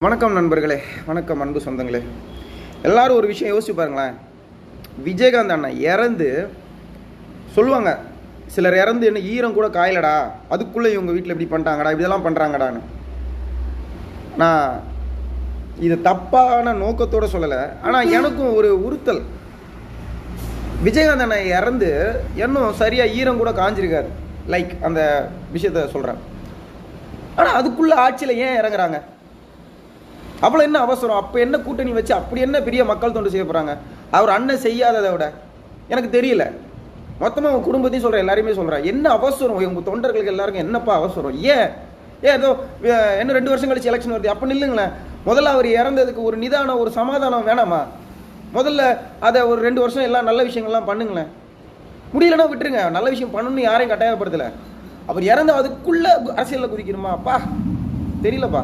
வணக்கம் நண்பர்களே, வணக்கம் அன்பு சொந்தங்களே. எல்லாரும் ஒரு விஷயம் யோசிச்சு பாருங்களேன். விஜயகாந்த் அண்ணன் இறந்து சொல்லுவாங்க, சிலர் இறந்து என்ன ஈரம் கூட காயலடா, அதுக்குள்ளே இவங்க வீட்டில் இப்படி பண்ணிட்டாங்கடா, இப்படியெல்லாம் பண்ணுறாங்கடான்னு. நான் இது தப்பான நோக்கத்தோடு சொல்லலை, ஆனால் எனக்கும் ஒரு உறுத்தல். விஜயகாந்த் அண்ணன் இறந்து இன்னும் சரியாக ஈரம் கூட காஞ்சிருக்காரு, லைக் அந்த விஷயத்த சொல்கிறேன். ஆனால் அதுக்குள்ளே ஆட்சியில் ஏன் இறங்குறாங்க? அவ்வளோ என்ன அவசரம்? அப்போ என்ன கூட்டணி வச்சு அப்படி என்ன பெரிய மக்கள் தொண்டு செய்ய போகிறாங்க? அவர் அண்ணன் செய்யாததை விட எனக்கு தெரியல. மொத்தமாக உங்கள் குடும்பத்தையும் சொல்கிறேன், எல்லாரையுமே சொல்கிறேன், என்ன அவசரம் உங்கள் தொண்டர்களுக்கு எல்லாருக்கும்? என்னப்பா அவசரம்? ஏன் ஏதோ இன்னும் 2 வருஷம் கழிச்சு எலெக்ஷன் வருது, அப்போ நில்லுங்களேன். முதல்ல அவர் இறந்ததுக்கு ஒரு நிதானம், ஒரு சமாதானம் வேணாமா? முதல்ல அதை ஒரு 2 வருஷம் எல்லாம் நல்ல விஷயங்கள்லாம் பண்ணுங்களேன். முடியலன்னா விட்டுருங்க, நல்ல விஷயம் பண்ணணும்னு யாரையும் கட்டாயப்படுத்தலை. அவர் இறந்த அதுக்குள்ளே அரசியலில் குதிக்கணுமா? அப்பா தெரியலப்பா.